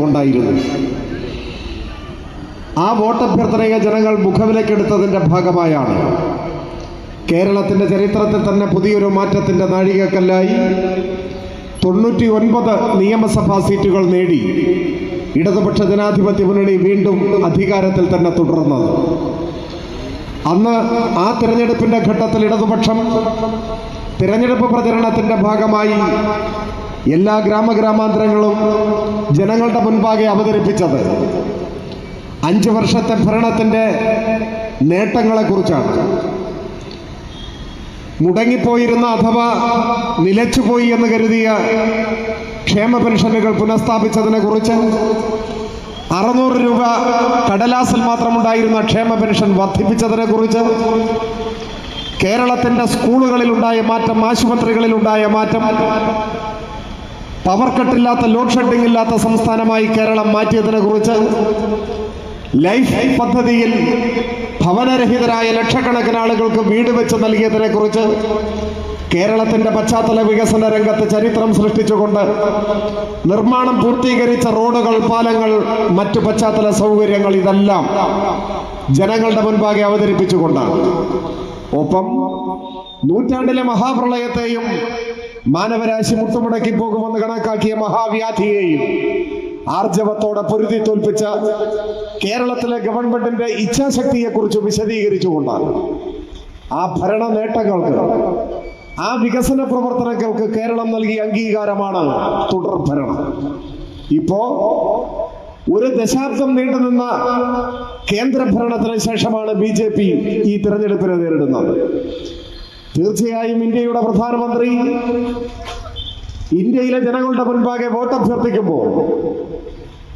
കൊണ്ടായിരുന്നു. ആ വോട്ടഭ്യർത്ഥനയെ ജനങ്ങൾ മുഖവിലക്കെടുത്തതിൻ്റെ ഭാഗമായാണ് കേരളത്തിൻ്റെ ചരിത്രത്തിൽ തന്നെ പുതിയൊരു മാറ്റത്തിൻ്റെ നാഴികക്കല്ലായി 99 നിയമസഭാ സീറ്റുകൾ നേടി ഇടതുപക്ഷ ജനാധിപത്യ മുന്നണി വീണ്ടും അധികാരത്തിൽ തന്നെ തുടർന്നത്. അന്ന് ആ തിരഞ്ഞെടുപ്പിൻ്റെ ഘട്ടത്തിൽ ഇടതുപക്ഷം തിരഞ്ഞെടുപ്പ് പ്രചരണത്തിൻ്റെ ഭാഗമായി എല്ലാ ഗ്രാമഗ്രാമാന്തരങ്ങളും ജനങ്ങളുടെ മുൻപാകെ അവതരിപ്പിച്ചത് 5 വർഷത്തെ ഭരണത്തിൻ്റെ നേട്ടങ്ങളെക്കുറിച്ചാണ്. മുടങ്ങിപ്പോയിരുന്ന അഥവാ നിലച്ചുപോയി എന്ന് കരുതിയ ക്ഷേമ പെൻഷനുകൾ പുനഃസ്ഥാപിച്ചതിനെ കുറിച്ച്, 600 രൂപ കടലാസിൽ മാത്രമുണ്ടായിരുന്ന ക്ഷേമ പെൻഷൻ വർദ്ധിപ്പിച്ചതിനെ കുറിച്ച്, കേരളത്തിൻ്റെ സ്കൂളുകളിലുണ്ടായ മാറ്റം, ആശുപത്രികളിലുണ്ടായ മാറ്റം, പവർ കട്ടില്ലാത്ത, ലോഡ് ഷെഡിംഗ് ഇല്ലാത്ത സംസ്ഥാനമായി കേരളം മാറ്റിയതിനെ കുറിച്ച്, ലൈഫ് പദ്ധതിയിൽ ഭവനരഹിതരായ ലക്ഷക്കണക്കിന് ആളുകൾക്ക് വീട് വെച്ച് നൽകിയതിനെ കുറിച്ച്, കേരളത്തിൻ്റെ പശ്ചാത്തല വികസന രംഗത്ത് ചരിത്രം സൃഷ്ടിച്ചുകൊണ്ട് നിർമ്മാണം പൂർത്തീകരിച്ച റോഡുകൾ, പാലങ്ങൾ, മറ്റു പശ്ചാത്തല സൗകര്യങ്ങൾ, ഇതെല്ലാം ജനങ്ങളുടെ മുൻപാകെ അവതരിപ്പിച്ചുകൊണ്ടാണ്. ഒപ്പം നൂറ്റാണ്ടിലെ മഹാപ്രളയത്തെയും മാനവരാശി മുട്ടുമുടക്കി പോകുമെന്ന് കണക്കാക്കിയ മഹാവ്യാധിയെയും ആർജവത്തോടെ പൊരുതി തോൽപ്പിച്ച കേരളത്തിലെ ഗവൺമെന്റിന്റെ ഇച്ഛാശക്തിയെക്കുറിച്ച് വിശദീകരിച്ചുകൊണ്ടാണ് ആ ഭരണ നേട്ടങ്ങൾക്ക്, ആ വികസന പ്രവർത്തനങ്ങൾക്ക് കേരളം നൽകിയ അംഗീകാരമാണ് തുടർ ഭരണം. ഇപ്പോ 1 ദശാബ്ദം നീണ്ടുനിന്ന കേന്ദ്ര ഭരണത്തിന് ശേഷമാണ് BJP ഈ തിരഞ്ഞെടുപ്പിനെ നേരിടുന്നത്. തീർച്ചയായും ഇന്ത്യയുടെ പ്രധാനമന്ത്രി ഇന്ത്യയിലെ ജനങ്ങളുടെ മുൻപാകെ വോട്ട് അഭ്യർത്ഥിക്കുമ്പോൾ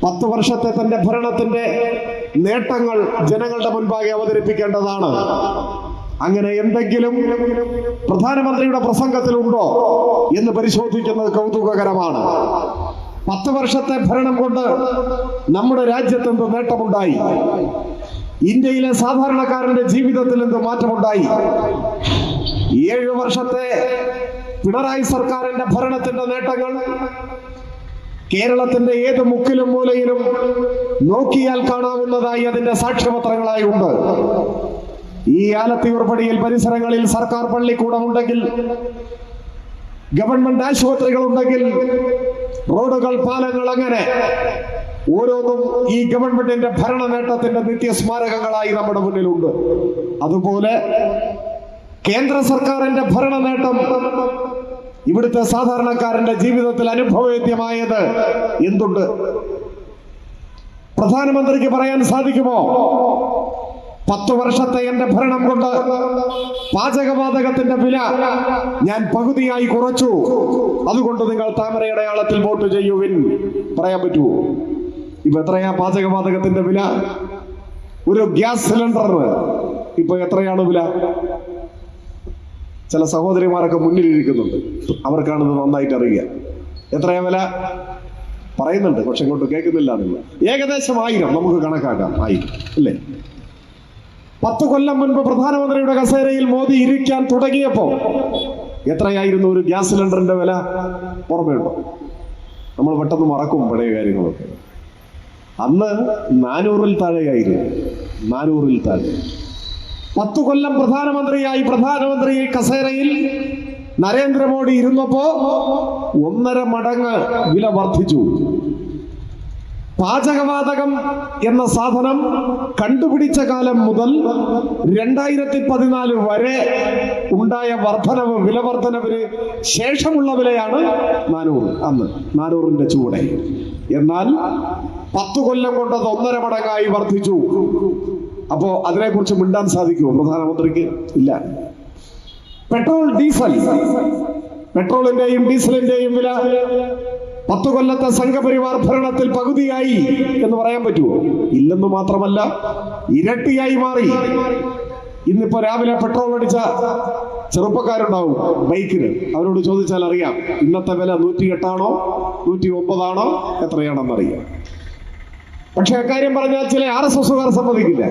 10 വർഷത്തെ തന്റെ ഭരണത്തിന്റെ നേട്ടങ്ങൾ ജനങ്ങളുടെ മുൻപാകെ അവതരിപ്പിക്കേണ്ടതാണ്. അങ്ങനെ എന്തെങ്കിലും പ്രധാനമന്ത്രിയുടെ പ്രസംഗത്തിലുണ്ടോ എന്ന് പരിശോധിക്കുന്നത് കൗതുകകരമാണ്. 10 വർഷത്തെ ഭരണം കൊണ്ട് നമ്മുടെ രാജ്യത്ത് എന്ത് നേട്ടമുണ്ടായി? ഇന്ത്യയിലെ സാധാരണക്കാരന്റെ ജീവിതത്തിൽ എന്ത് മാറ്റമുണ്ടായി? 7 വർഷത്തെ പിണറായി സർക്കാരിന്റെ ഭരണത്തിന്റെ നേട്ടങ്ങൾ കേരളത്തിന്റെ ഏത് മുക്കിലും മൂലയിലും നോക്കിയാൽ കാണാവുന്നതായി അതിന്റെ സാക്ഷ്യപത്രങ്ങളായി ഉണ്ട്. ഈ ആലത്തിയൂർപ്പടിയിൽ പരിസരങ്ങളിൽ സർക്കാർ പള്ളിക്കൂടമുണ്ടെങ്കിൽ, ഗവൺമെന്റ് ആശുപത്രികൾ ഉണ്ടെങ്കിൽ, റോഡുകൾ, പാലങ്ങൾ, അങ്ങനെ ഓരോന്നും ഈ ഗവൺമെന്റിന്റെ ഭരണ നേട്ടത്തിന്റെ നിത്യസ്മാരകങ്ങളായി നമ്മുടെ മുന്നിലുണ്ട്. അതുപോലെ കേന്ദ്ര സർക്കാരിന്റെ ഭരണ നേട്ടം ഇവിടുത്തെ സാധാരണക്കാരന്റെ ജീവിതത്തിൽ അനുഭവവേദ്യമായത് എന്തുണ്ട്? പ്രധാനമന്ത്രിക്ക് പറയാൻ സാധിക്കുമോ 10 വർഷത്തെ എന്റെ ഭരണം കൊണ്ട് പാചകവാതകത്തിന്റെ വില ഞാൻ പകുതിയായി കുറച്ചു, അതുകൊണ്ട് നിങ്ങൾ താമരയടയാളത്തിൽ വോട്ട് ചെയ്യുവിൻ? പറയാൻ പറ്റുമോ? ഇപ്പൊ എത്രയാ പാചകവാതകത്തിന്റെ വില? ഒരു ഗ്യാസ് സിലിണ്ടറിന് ഇപ്പൊ എത്രയാണ് വില? ചില സഹോദരിമാരൊക്കെ മുന്നിലിരിക്കുന്നുണ്ട്, അവർക്കാണിത് നന്നായിട്ട് അറിയുക. എത്രയാ വില പറയുന്നുണ്ട്, പക്ഷെ ഇങ്ങോട്ട് കേൾക്കുന്നില്ല. നിങ്ങൾ ഏകദേശം 1000 നമുക്ക് കണക്കാക്കാം. 1000 അല്ലേ? 10 കൊല്ലം മുൻപ് പ്രധാനമന്ത്രിയുടെ കസേരയിൽ മോദി ഇരിക്കാൻ തുടങ്ങിയപ്പോ എത്രയായിരുന്നു ഒരു ഗ്യാസ് സിലിണ്ടറിന്റെ വില? ഓർമ്മയുണ്ടോ? നമ്മൾ പെട്ടെന്ന് മറക്കും പഴയ കാര്യങ്ങളൊക്കെ. അന്ന് 400-ൽ താഴെയായിരുന്നു. 400-ൽ താഴെ. 10 കൊല്ലം പ്രധാനമന്ത്രി കസേരയിൽ നരേന്ദ്രമോദി ഇരുന്നപ്പോ 1.5 മടങ്ങ് വില വർദ്ധിച്ചു. പാചകവാതകം എന്ന സാധനം കണ്ടുപിടിച്ച കാലം മുതൽ 2014 വരെ ഉണ്ടായ വർധനവ്, വില വർധനവിന് ശേഷമുള്ള വിലയാണ് 400. അന്ന് 400-ന്റെ ചൂടെ. എന്നാൽ 10 കൊല്ലം കൊണ്ട് അത് 1.5 മടങ്ങായി വർദ്ധിച്ചു. അപ്പോ അതിനെക്കുറിച്ച് മിണ്ടാൻ സാധിക്കുമോ പ്രധാനമന്ത്രിക്ക്? ഇല്ല. പെട്രോളിന്റെയും ഡീസലിന്റെയും വില 10 കൊല്ലത്തെ സംഘപരിവാർ ഭരണത്തിൽ പകുതിയായി എന്ന് പറയാൻ പറ്റുമോ? ഇല്ലെന്ന് മാത്രമല്ല, ഇരട്ടിയായി മാറി. ഇന്നിപ്പോ രാവിലെ പെട്രോൾ അടിച്ച ചെറുപ്പക്കാരുണ്ടാവും ബൈക്കിന്, അവരോട് ചോദിച്ചാൽ അറിയാം ഇന്നത്തെ വില 108 ആണോ 109 ആണോ എത്രയാണെന്നറിയാം. പക്ഷെ അക്കാര്യം പറഞ്ഞാൽ ചില RSSകാർ സമ്മതിക്കില്ല.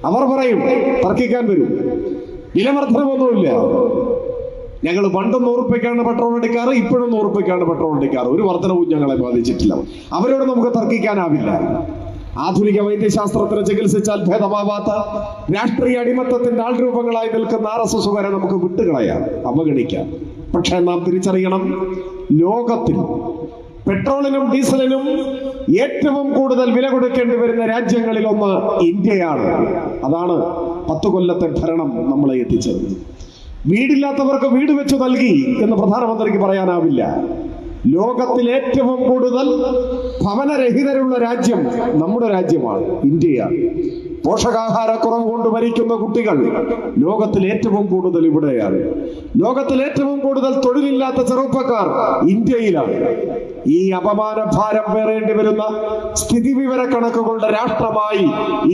അവർ പറയും, തർക്കിക്കാൻ വരും, വിലവർദ്ധനമൊന്നുമില്ല, ഞങ്ങൾ പണ്ടും 100 രൂപയ്ക്കാണ് പെട്രോൾ അടിക്കാറ്, ഇപ്പോഴും 100 രൂപയ്ക്കാണ് പെട്രോൾ അടിക്കാറ്. ഒരു വർധനവും ഞങ്ങളെ ബാധിച്ചിട്ടില്ല. അവരോട് നമുക്ക് തർക്കിക്കാനാവില്ല. ആധുനിക വൈദ്യശാസ്ത്രത്തിന് ചികിത്സിച്ചാൽ ഭേദമാവാത്ത രാഷ്ട്രീയ അടിമത്തത്തിന്റെ ആൾരൂപങ്ങളായി നിൽക്കുന്ന RSS വരെ നമുക്ക് വിട്ടുകളയാം, അവഗണിക്കാം. പക്ഷെ നാം തിരിച്ചറിയണം, ലോകത്തിൽ പെട്രോളിനും ഡീസലിനും ഏറ്റവും കൂടുതൽ വില കൊടുക്കേണ്ടി വരുന്ന രാജ്യങ്ങളിൽ ഒന്ന് ഇന്ത്യയാണ്. അതാണ് 10 കൊല്ലത്തെ ഭരണം നമ്മളെ എത്തിച്ചത്. വീടില്ലാത്തവർക്ക് വീട് വെച്ചു നൽകി എന്ന് പ്രധാനമന്ത്രിക്ക് പറയാനാവില്ല. ലോകത്തിൽ ഏറ്റവും കൂടുതൽ ഭവനരഹിതരുള്ള രാജ്യം നമ്മുടെ രാജ്യമാണ്, ഇന്ത്യയാണ്. പോഷകാഹാരക്കുറവ് കൊണ്ട് മരിക്കുന്ന കുട്ടികൾ ലോകത്തിൽ ഏറ്റവും കൂടുതൽ ഇവിടെയാണ്. ലോകത്തിൽ ഏറ്റവും കൂടുതൽ തൊഴിലില്ലാത്ത ചെറുപ്പക്കാർ ഇന്ത്യയിലാണ്. ഈ അപമാന ഭാരം പേറേണ്ടി വരുന്ന സ്ഥിതിവിവര കണക്കുകളുടെ രാഷ്ട്രമായി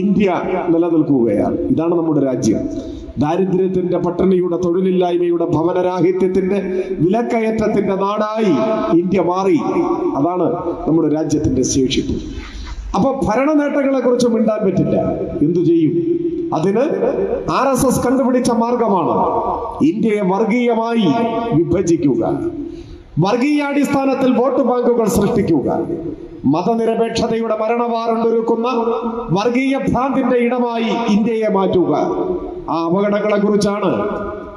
ഇന്ത്യ നിലനിൽക്കുകയാണ്. ഇതാണ് നമ്മുടെ രാജ്യം. ദാരിദ്ര്യത്തിന്റെ, പട്ടിണിയുടെ, തൊഴിലില്ലായ്മയുടെ, ഭവനരാഹിത്യത്തിന്റെ, വിലക്കയറ്റത്തിന്റെ നാടായി ഇന്ത്യ മാറി. അതാണ് നമ്മുടെ രാജ്യത്തിന്റെ ശേഷിപ്പ്. അപ്പൊ ഭരണ നേട്ടങ്ങളെ കുറിച്ച് മിണ്ടാൻ പറ്റില്ല. എന്തു ചെയ്യും? അതിന് RSS കണ്ടുപിടിച്ച മാർഗമാണ് ഇന്ത്യയെ വർഗീയമായി വിഭജിക്കുക, വർഗീയാടിസ്ഥാനത്തിൽ വോട്ട് ബാങ്കുകൾ സൃഷ്ടിക്കുക, മതനിരപേക്ഷതയുടെ മരണവാറുണ്ടൊരുക്കുന്ന വർഗീയ ഭ്രാന്തിന്റെ ഇടമായി ഇന്ത്യയെ മാറ്റുക. ആ അപകടങ്ങളെ കുറിച്ചാണ്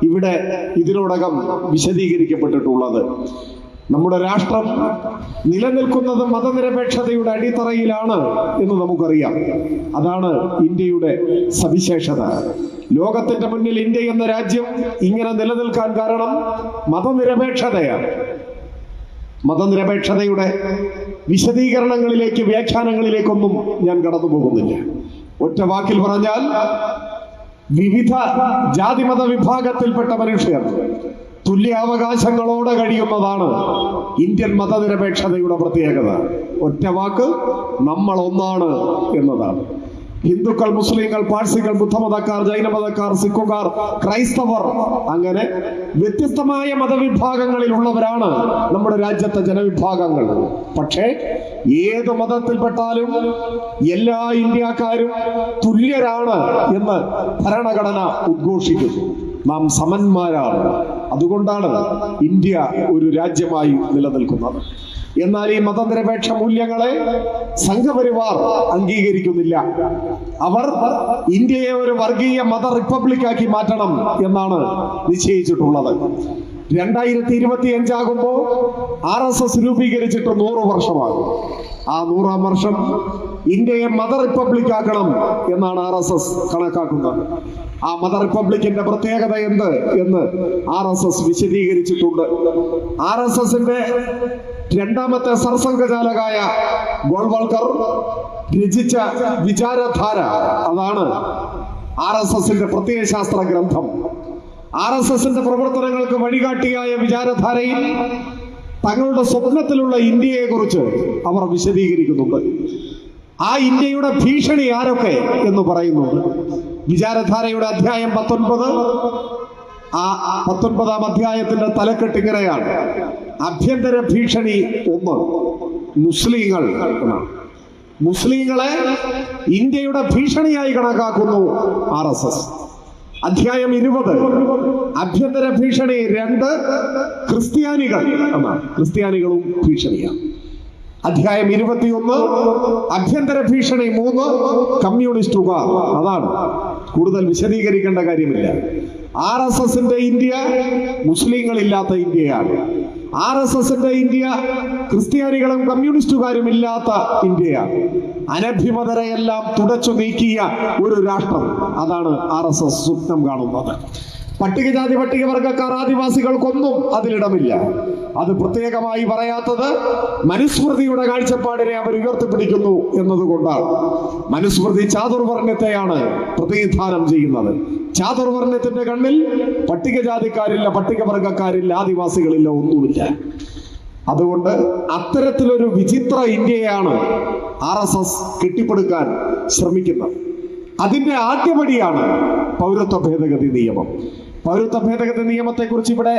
ഇവിടെ ഇതിനോടകം വിശദീകരിക്കപ്പെട്ടിട്ടുള്ളത്. നമ്മുടെ രാഷ്ട്രം നിലനിൽക്കുന്നത് മതനിരപേക്ഷതയുടെ അടിത്തറയിലാണ് എന്ന് നമുക്കറിയാം. അതാണ് ഇന്ത്യയുടെ സവിശേഷത. ലോകത്തിന്റെ മുന്നിൽ ഇന്ത്യ എന്ന രാജ്യം ഇങ്ങനെ നിലനിൽക്കാൻ കാരണം മതനിരപേക്ഷതയാണ്. മതനിരപേക്ഷതയുടെ വിശദീകരണങ്ങളിലേക്ക്, വ്യാഖ്യാനങ്ങളിലേക്കൊന്നും ഞാൻ കടന്നു പോകുന്നില്ല. ഒറ്റ വാക്കിൽ പറഞ്ഞാൽ, വിവിധ ജാതിമത വിഭാഗത്തിൽപ്പെട്ട മനുഷ്യർ തുല്യാവകാശങ്ങളോടെ കഴിയുന്നതാണ് ഇന്ത്യൻ മതനിരപേക്ഷതയുടെ പ്രത്യേകത. ഒറ്റ വാക്ക്, നമ്മൾ ഒന്നാണ് എന്നതാണ്. ഹിന്ദുക്കൾ, മുസ്ലിങ്ങൾ, പാഴ്സികൾ, ബുദ്ധമതക്കാർ, ജൈനമതക്കാർ, സിഖുകാർ, ക്രൈസ്തവർ, അങ്ങനെ വ്യത്യസ്തമായ മതവിഭാഗങ്ങളിലുള്ളവരാണ് നമ്മുടെ രാജ്യത്തെ ജനവിഭാഗങ്ങൾ. പക്ഷേ ഏത് മതത്തിൽപ്പെട്ടാലും എല്ലാ ഇന്ത്യക്കാരും തുല്യരാണ് എന്ന് ഭരണഘടന ഉദ്ഘോഷിക്കുന്നു. നാം സമന്മാരാണ്. അതുകൊണ്ടാണ് ഇന്ത്യ ഒരു രാജ്യമായി നിലനിൽക്കുന്നത്. എന്നാൽ ഈ മതനിരപേക്ഷ മൂല്യങ്ങളെ സംഘപരിവാർ അംഗീകരിക്കുന്നില്ല. അവർ ഇന്ത്യയെ ഒരു വർഗീയ മത റിപ്പബ്ലിക്കാക്കി മാറ്റണം എന്നാണ് നിശ്ചയിച്ചിട്ടുള്ളത്. 2025 ആകുമ്പോൾ RSS രൂപീകരിച്ചിട്ട് 100 വർഷമാകും. ആ 100ാം വർഷം ഇന്ത്യയെ മത റിപ്പബ്ലിക് ആക്കണം എന്നാണ് RSS കണക്കാക്കുന്നത്. ആ മത റിപ്പബ്ലിക്കിന്റെ പ്രത്യേകത എന്ത് എന്ന് RSS വിശദീകരിച്ചിട്ടുണ്ട്. RSSന്റെ രണ്ടാമത്തെ സർസംഘചാലകായ ഗോൾവൽക്കർ രചിച്ച വിചാരധാര, അതാണ് RSSന്റെ പ്രത്യയശാസ്ത്ര ഗ്രന്ഥം. RSSന്റെ പ്രവർത്തനങ്ങൾക്ക് വഴികാട്ടിയായ വിചാരധാരയിൽ തങ്ങളുടെ സ്വപ്നത്തിലുള്ള ഇന്ത്യയെ കുറിച്ച് അവർ വിശദീകരിക്കുന്നുണ്ട്. ആ ഇന്ത്യയുടെ ഭീഷണി ആരൊക്കെ എന്ന് പറയുന്നുണ്ട്. വിചാരധാരയുടെ അധ്യായം 19, ആ 19ാം അധ്യായത്തിന്റെ തലക്കെട്ട് ഇങ്ങനെയാണ്: ആഭ്യന്തര ഭീഷണി 1, മുസ്ലിങ്ങൾ എന്നാണ്. മുസ്ലിങ്ങളെ ഇന്ത്യയുടെ ഭീഷണിയായി കണക്കാക്കുന്നു RSS. അധ്യായം 20, ആഭ്യന്തര ഭീഷണി 2, ക്രിസ്ത്യാനികൾ എന്നാണ്. ക്രിസ്ത്യാനികളും ഭീഷണിയാണ്. അധ്യായം 21, ആഭ്യന്തര ഭീഷണി 3, കമ്മ്യൂണിസ്റ്റുകാർ. അതാണ്, കൂടുതൽ വിശദീകരിക്കേണ്ട കാര്യമില്ല. RSSന്റെ ഇന്ത്യ മുസ്ലിങ്ങളില്ലാത്ത ഇന്ത്യയാണ്. RSSന്റെ ഇന്ത്യ ക്രിസ്ത്യാനികളും കമ്മ്യൂണിസ്റ്റുകാരും ഇല്ലാത്ത ഇന്ത്യയാണ്. അനഭിമതരെയെല്ലാം തുടച്ചു നീക്കിയ ഒരു രാഷ്ട്രം. അതാണ് RSS സ്വപ്നം കാണുന്നത്. പട്ടികജാതി, പട്ടികവർഗക്കാർ, ആദിവാസികൾക്കൊന്നും അതിലിടമില്ല. അത് പ്രത്യേകമായി പറയാത്തത് മനുസ്മൃതിയുടെ കാഴ്ചപ്പാടിനെ അവർ ഉയർത്തിപ്പിടിക്കുന്നു എന്നതുകൊണ്ടാണ്. മനുസ്മൃതി ചാതുർവർണ്ണത്തെയാണ് പ്രതിനിധാനം ചെയ്യുന്നത്. ചാതുർവർണ്ണത്തിന്റെ കണ്ണിൽ പട്ടികജാതിക്കാരില്ല, പട്ടികവർഗക്കാരില്ല, ആദിവാസികളില്ല, ഒന്നുമില്ല. അതുകൊണ്ട് അത്തരത്തിലൊരു വിചിത്ര ഇന്ത്യയാണ് RSS കെട്ടിപ്പടുക്കാൻ ശ്രമിക്കുന്നത്. അതിന്റെ ആദ്യപടിയാണ് പൗരത്വ ഭേദഗതി നിയമം. പൗരത്വ ഭേദഗതി നിയമത്തെക്കുറിച്ച് ഇവിടെ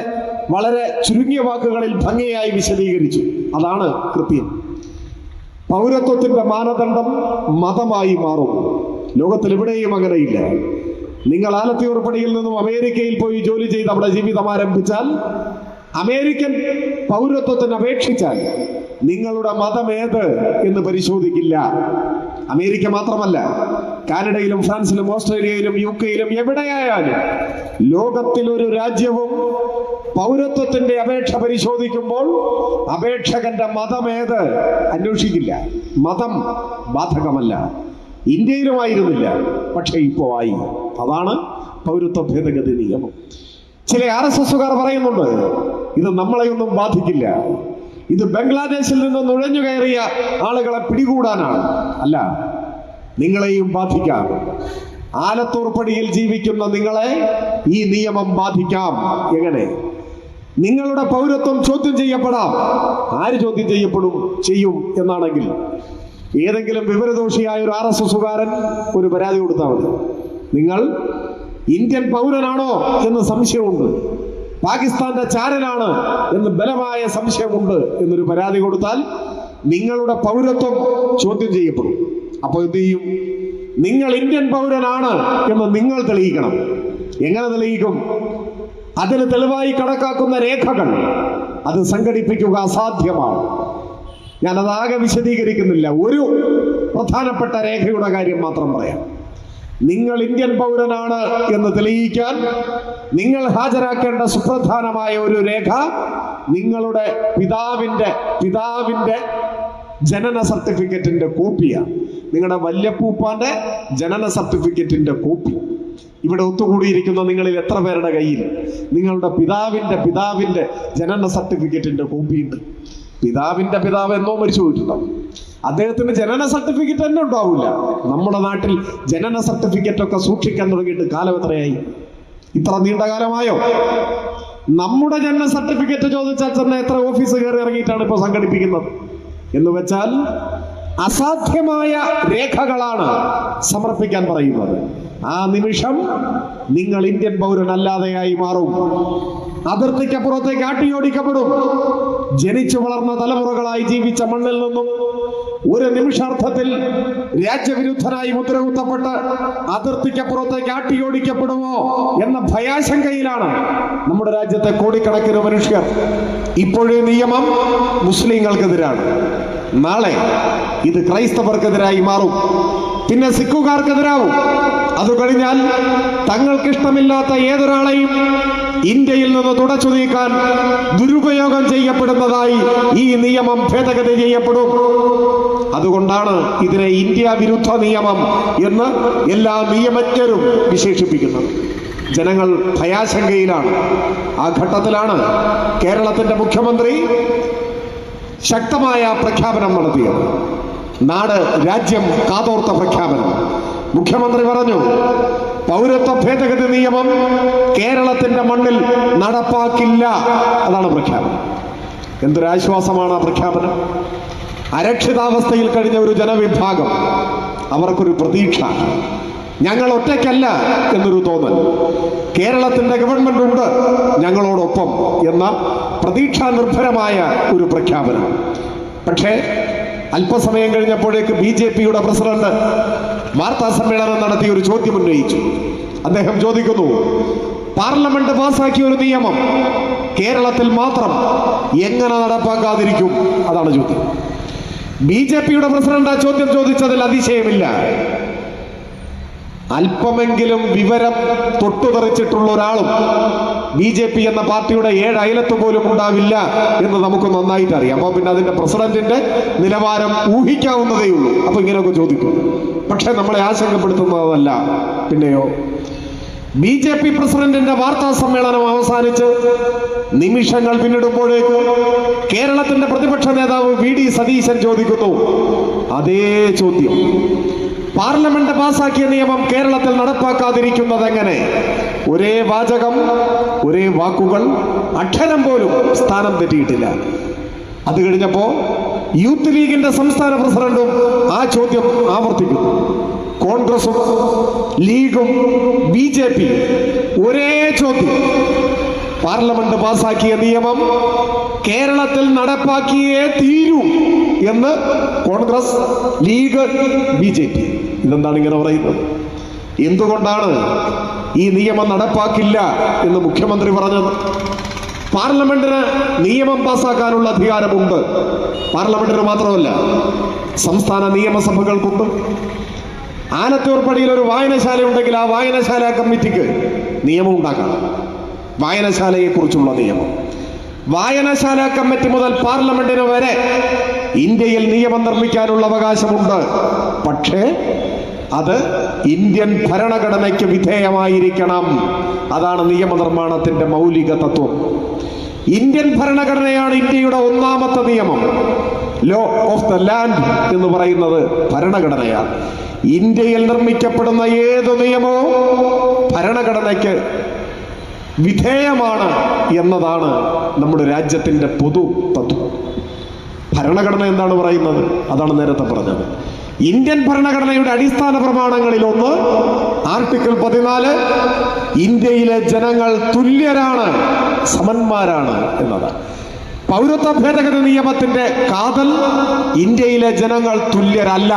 വളരെ ചുരുങ്ങിയ വാക്കുകളിൽ ഭംഗിയായി വിശദീകരിച്ചു. അതാണ് കൃത്യം. പൗരത്വത്തിന്റെ മാനദണ്ഡം മതമായി മാറും. ലോകത്തിൽ എവിടെയും അങ്ങനെയില്ല. നിങ്ങൾ ആലത്തിയൂർപ്പടിയിൽ നിന്നും അമേരിക്കയിൽ പോയി ജോലി ചെയ്ത് അവിടെ ജീവിതം ആരംഭിച്ചാൽ, അമേരിക്കൻ പൗരത്വത്തിന് അപേക്ഷിച്ചാൽ നിങ്ങളുടെ മതം ഏത് എന്ന് പരിശോധിക്കില്ല. അമേരിക്ക മാത്രമല്ല, കാനഡയിലും ഫ്രാൻസിലും ഓസ്ട്രേലിയയിലും UK-യിലും എവിടെയായാലും ലോകത്തിലൊരു രാജ്യവും പൗരത്വത്തിന്റെ അപേക്ഷ പരിശോധിക്കുമ്പോൾ അപേക്ഷകന്റെ മതം ഏത് അന്വേഷിക്കില്ല. മതം ബാധകമല്ല. ഇന്ത്യയിലുമായിരുന്നില്ല, പക്ഷെ ഇപ്പോ ആയി. അതാണ് പൗരത്വ ഭേദഗതി നിയമം. ചില RSSകാർ പറയുന്നുണ്ട് ഇത് നമ്മളെയൊന്നും ബാധിക്കില്ല, ഇത് ബംഗ്ലാദേശിൽ നിന്ന് നുഴഞ്ഞു കയറിയ ആളുകളെ പിടികൂടാനാണ്. അല്ല, നിങ്ങളെയും ബാധിക്കാം. ആലത്തൂർപ്പടിയിൽ ജീവിക്കുന്ന നിങ്ങളെ ഈ നിയമം ബാധിക്കാം. എങ്ങനെ? നിങ്ങളുടെ പൗരത്വം ചോദ്യം ചെയ്യപ്പെടാം. ആര് ചോദ്യം ചെയ്യും എന്നാണെങ്കിൽ ഏതെങ്കിലും വിവരദോഷിയായ ഒരു RSSകാരൻ ഒരു പരാതി കൊടുത്താൽ മതി. നിങ്ങൾ ഇന്ത്യൻ പൗരനാണോ എന്ന് സംശയമുണ്ട്, പാകിസ്ഥാന്റെ ചാരനാണ് എന്ന് ബലമായ സംശയമുണ്ട് എന്നൊരു പരാതി കൊടുത്താൽ നിങ്ങളുടെ പൗരത്വം ചോദ്യം ചെയ്യപ്പെടും. അപ്പോൾ എന്ത് ചെയ്യും? നിങ്ങൾ ഇന്ത്യൻ പൗരനാണ് എന്ന് നിങ്ങൾ തെളിയിക്കണം. എങ്ങനെ തെളിയിക്കും? അതിന് തെളിവായി കണക്കാക്കുന്ന രേഖകൾ അത് സംഘടിപ്പിക്കുക അസാധ്യമാണ്. ഞാനതാകെ വിശദീകരിക്കുന്നില്ല. ഒരു പ്രധാനപ്പെട്ട രേഖയുടെ കാര്യം മാത്രം പറയാം. നിങ്ങൾ ഇന്ത്യൻ പൗരനാണ് എന്ന് തെളിയിക്കാൻ നിങ്ങൾ ഹാജരാക്കേണ്ട സുപ്രധാനമായ ഒരു രേഖ നിങ്ങളുടെ പിതാവിന്റെ ജനന സർട്ടിഫിക്കറ്റിന്റെ കോപ്പിയാണ്. നിങ്ങളുടെ വല്യപ്പൂപ്പാന്റെ ജനന സർട്ടിഫിക്കറ്റിന്റെ കോപ്പി. ഇവിടെ ഒത്തുകൂടിയിരിക്കുന്ന നിങ്ങളിൽ എത്ര പേരുടെ കയ്യിൽ നിങ്ങളുടെ പിതാവിന്റെ ജനന സർട്ടിഫിക്കറ്റിന്റെ കോപ്പിയുണ്ട്? പിതാവിന്റെ പിതാവ് എന്നോ മരിച്ചു പോയിട്ടുണ്ടാവും. അദ്ദേഹത്തിന് ജനന സർട്ടിഫിക്കറ്റ് തന്നെ ഉണ്ടാവില്ല. നമ്മുടെ നാട്ടിൽ ജനന സർട്ടിഫിക്കറ്റ് ഒക്കെ സൂക്ഷിക്കാൻ തുടങ്ങിയിട്ട് കാലം എത്രയായി? ഇത്ര നീണ്ട കാലമായോ? നമ്മുടെ ജനന സർട്ടിഫിക്കറ്റ് ചോദിച്ചാൽ തന്നെ എത്ര ഓഫീസ് കയറി ഇറങ്ങിയിട്ടാണ് ഇപ്പോൾ സംഘടിപ്പിക്കുന്നത്. എന്ന് വെച്ചാൽ അസാധ്യമായ രേഖകളാണ് സമർപ്പിക്കാൻ പറയുന്നത്. ആ നിമിഷം നിങ്ങൾ ഇന്ത്യൻ പൗരനല്ലാതെയായി മാറും. അതിർത്തിക്കപ്പുറത്തേക്ക് ആട്ടിയോടിക്കപ്പെടും. ജനിച്ചു വളർന്ന തലമുറകളായി ജീവിച്ച മണ്ണിൽ നിന്നും ഒരു നിമിഷാർത്ഥത്തിൽ രാജ്യവിരുദ്ധനായി മുദ്രകുത്തപ്പെട്ട് അതിർത്തിക്കപ്പുറത്തേക്ക് ആട്ടിയോടിക്കപ്പെടുമോ എന്ന ഭയാശങ്കയിലാണ് നമ്മുടെ രാജ്യത്തെ കോടിക്കണക്കിന് മനുഷ്യർ. ഇപ്പോഴേ നിയമം മുസ്ലിങ്ങൾക്കെതിരാണ്. നാളെ ഇത് ക്രൈസ്തവർക്കെതിരായി മാറും. പിന്നെ സിഖുകാർക്കെതിരാവും. അത് കഴിഞ്ഞാൽ തങ്ങൾക്കിഷ്ടമില്ലാത്ത ഏതൊരാളെയും ഇന്ത്യയിൽ നിന്ന് തുടച്ചു നീക്കാൻ ദുരുപയോഗം ചെയ്യപ്പെടുന്നതായി ഈ നിയമം ഭേദഗതി ചെയ്യപ്പെടും. അതുകൊണ്ടാണ് ഇതിനെ ഇന്ത്യ വിരുദ്ധ നിയമം എന്ന് എല്ലാ നിയമജ്ഞരും വിശേഷിപ്പിക്കുന്നത്. ജനങ്ങൾ ഭയാശങ്കയിലാണ്. ആ ഘട്ടത്തിലാണ് കേരളത്തിന്റെ മുഖ്യമന്ത്രി ശക്തമായ പ്രഖ്യാപനം നടത്തിയത്. നാട് രാജ്യം കാതോർത്ത പ്രഖ്യാപനം. മുഖ്യമന്ത്രി പറഞ്ഞു, പൗരത്വ ഭേദഗതി നിയമം കേരളത്തിന്റെ മണ്ണിൽ നടപ്പാക്കില്ല. അതാണ് പ്രഖ്യാപനം. എന്തൊരാശ്വാസമാണ് ആ പ്രഖ്യാപനം. അരക്ഷിതാവസ്ഥയിൽ കഴിഞ്ഞ ഒരു ജനവിഭാഗം, അവർക്കൊരു പ്രതീക്ഷ. ഞങ്ങൾ ഒറ്റയ്ക്കല്ല എന്നൊരു തോന്നൽ. കേരളത്തിന്റെ ഗവൺമെന്റ് ഉണ്ട് ഞങ്ങളോടൊപ്പം എന്ന പ്രതീക്ഷാ നിർഭരമായ ഒരു പ്രഖ്യാപനം. പക്ഷേ അല്പസമയം കഴിഞ്ഞപ്പോഴേക്ക് BJPയുടെ പ്രസിഡന്റ് വാർത്താ സമ്മേളനം നടത്തി ഒരു ചോദ്യം ഉന്നയിച്ചു. അദ്ദേഹം ചോദിക്കുന്നു, പാർലമെന്റ് പാസാക്കിയ ഒരു നിയമം കേരളത്തിൽ മാത്രം എങ്ങനെ നടപ്പാക്കാതിരിക്കും? അതാണ് ചോദ്യം. BJPയുടെ പ്രസിഡന്റ് ആ ചോദ്യം ചോദിച്ചതിൽ അതിശയമില്ല. അല്പമെങ്കിലും വിവരം തൊട്ടുതെറിച്ചിട്ടുള്ള ഒരാളും BJP എന്ന പാർട്ടിയുടെ 7 അയലത്ത് പോലും ഉണ്ടാവില്ല എന്ന് നമുക്ക് നന്നായിട്ട് അറിയാം. അപ്പൊ പിന്നെ അതിന്റെ പ്രസിഡന്റിന്റെ നിലവാരം ഊഹിക്കാവുന്നതേ ഉള്ളൂ. അപ്പൊ ഇങ്ങനെയൊക്കെ ചോദിക്കും. പക്ഷെ നമ്മളെ ആശങ്കപ്പെടുത്തുന്നതല്ല. പിന്നെയോ, BJP പ്രസിഡന്റിന്റെ വാർത്താ സമ്മേളനം അവസാനിച്ച് നിമിഷങ്ങൾ പിന്നിടുമ്പോഴേക്ക് കേരളത്തിന്റെ പ്രതിപക്ഷ നേതാവ് VD സതീശൻ ചോദിക്കുന്നു അതേ ചോദ്യം. പാർലമെന്റ് പാസാക്കിയ നിയമം കേരളത്തിൽ നടപ്പാക്കാതിരിക്കുന്നത് എങ്ങനെ? ഒരേ വാചകം, ഒരേ വാക്കുകൾ, അക്ഷരം പോലും സ്ഥാനം തെറ്റിയിട്ടില്ല. അത് കഴിഞ്ഞപ്പോ യൂത്ത് ലീഗിന്റെ സംസ്ഥാന പ്രസിഡന്റും ആ ചോദ്യം ആവർത്തിക്കുന്നു. കോൺഗ്രസും ലീഗും BJP ഒരേ ചോദ്യം. പാർലമെന്റ് പാസാക്കിയ നിയമം കേരളത്തിൽ നടപ്പാക്കിയേ തീരൂ എന്ന് കോൺഗ്രസ്, ലീഗ്, BJP. ഇതെന്താണ് ഇങ്ങനെ പറയുന്നത്? എന്തുകൊണ്ടാണ് ഈ നിയമം നടപ്പാക്കില്ല എന്ന് മുഖ്യമന്ത്രി പറഞ്ഞത്. പാർലമെന്റിന് നിയമം പാസാക്കാനുള്ള അധികാരമുണ്ട്. പാർലമെന്റിന് മാത്രമല്ല, സംസ്ഥാന നിയമസഭകൾക്കുണ്ട്. ആലത്തൂർപ്പടിയിൽ ഒരു വായനശാല ഉണ്ടെങ്കിൽ ആ വായനശാല കമ്മിറ്റിക്ക് നിയമം ഉണ്ടാക്കണം. വായനശാലയെക്കുറിച്ചുള്ള നിയമം. വായനശാല കമ്മിറ്റി മുതൽ പാർലമെന്റിന് വരെ ഇന്ത്യയിൽ നിയമം നിർമ്മിക്കാനുള്ള അവകാശമുണ്ട്. പക്ഷേ അത് ഇന്ത്യൻ ഭരണഘടനയ്ക്ക് വിധേയമായിരിക്കണം. അതാണ് നിയമനിർമ്മാണത്തിന്റെ മൗലിക തത്വം. ഇന്ത്യൻ ഭരണഘടനയാണ് ഇന്ത്യയുടെ ഒന്നാമത്തെ നിയമം. ലോ ഓഫ് ദ ലാൻഡ് എന്ന് പറയുന്നത് ഭരണഘടനയാണ്. ഇന്ത്യയിൽ നിർമ്മിക്കപ്പെടുന്ന ഏത് നിയമവും ഭരണഘടനയ്ക്ക് വിധേയമാണ് എന്നതാണ് നമ്മുടെ രാജ്യത്തിന്റെ പൊതു തത്വം. ഭരണഘടന എന്താണ് പറയുന്നത്? അതാണ് നേരത്തെ പറഞ്ഞത്. ഇന്ത്യൻ ഭരണഘടനയുടെ അടിസ്ഥാന പ്രമാണങ്ങളിൽ ഒന്ന് ആർട്ടിക്കിൾ 14 ഇന്ത്യയിലെ ജനങ്ങൾ തുല്യരാണ്, സമന്മാരാണ് എന്നതാണ്. പൗരത്വ ഭേദഗതി നിയമത്തിന്റെ കാതൽ ഇന്ത്യയിലെ ജനങ്ങൾ തുല്യരല്ല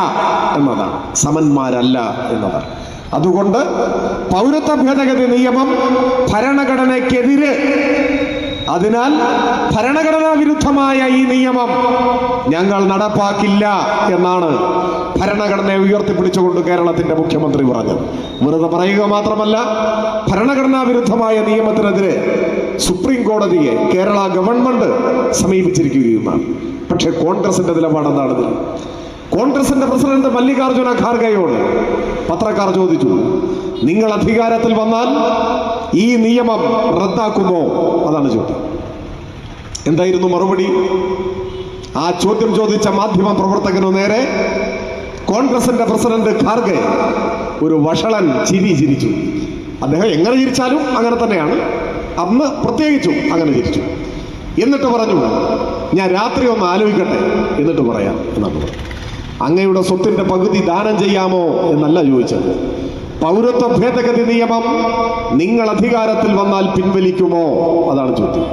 എന്നതാണ്, സമന്മാരല്ല എന്നതാണ്. അതുകൊണ്ട് പൗരത്വ ഭേദഗതി നിയമം ഭരണഘടനയ്ക്കെതിരെ. അതിനാൽ ഭരണഘടനാ വിരുദ്ധമായ ഈ നിയമം ഞങ്ങൾ നടപ്പാക്കില്ല എന്നാണ് ഭരണഘടനയെ ഉയർത്തിപ്പിടിച്ചുകൊണ്ട് കേരളത്തിന്റെ മുഖ്യമന്ത്രി പറഞ്ഞത്. വെറുതെ പറയുക മാത്രമല്ല, ഭരണഘടനാ വിരുദ്ധമായ നിയമത്തിനെതിരെ സുപ്രീം കോടതിയെ കേരള ഗവൺമെന്റ് സമീപിച്ചിരിക്കുകയുമാണ്. പക്ഷേ കോൺഗ്രസിന്റെ നിലപാടെന്താണിത്? കോൺഗ്രസിന്റെ പ്രസിഡന്റ് മല്ലികാർജുന ഖാർഗെയോട് പത്രക്കാർ ചോദിച്ചു, നിങ്ങൾ അധികാരത്തിൽ വന്നാൽ ഈ നിയമം റദ്ദാക്കുമോ? അതാണ് ചോദ്യം. എന്തായിരുന്നു മറുപടി? ആ ചോദ്യം ചോദിച്ച മാധ്യമ പ്രവർത്തകനു നേരെ കോൺഗ്രസിന്റെ പ്രസിഡന്റ് ഖാർഗെ ഒരു വഷളൻ ചിരി ചിരിച്ചു. അദ്ദേഹം എങ്ങനെ ചിരിച്ചാലും അങ്ങനെ തന്നെയാണ്, അന്ന് പ്രത്യേകിച്ചും അങ്ങനെ ചിരിച്ചു. എന്നിട്ട് പറഞ്ഞു, ഞാൻ രാത്രി ഒന്ന് ആലോചിക്കട്ടെ എന്നിട്ട് പറയാം എന്നാണ്. അങ്ങയുടെ സ്വത്തിന്റെ പകുതി ദാനം ചെയ്യാമോ എന്നല്ല ചോദിച്ചത്. പൗരത്വ ഭേദഗതി നിയമം നിങ്ങൾ അധികാരത്തിൽ വന്നാൽ പിൻവലിക്കുമോ? അതാണ് ചോദ്യം.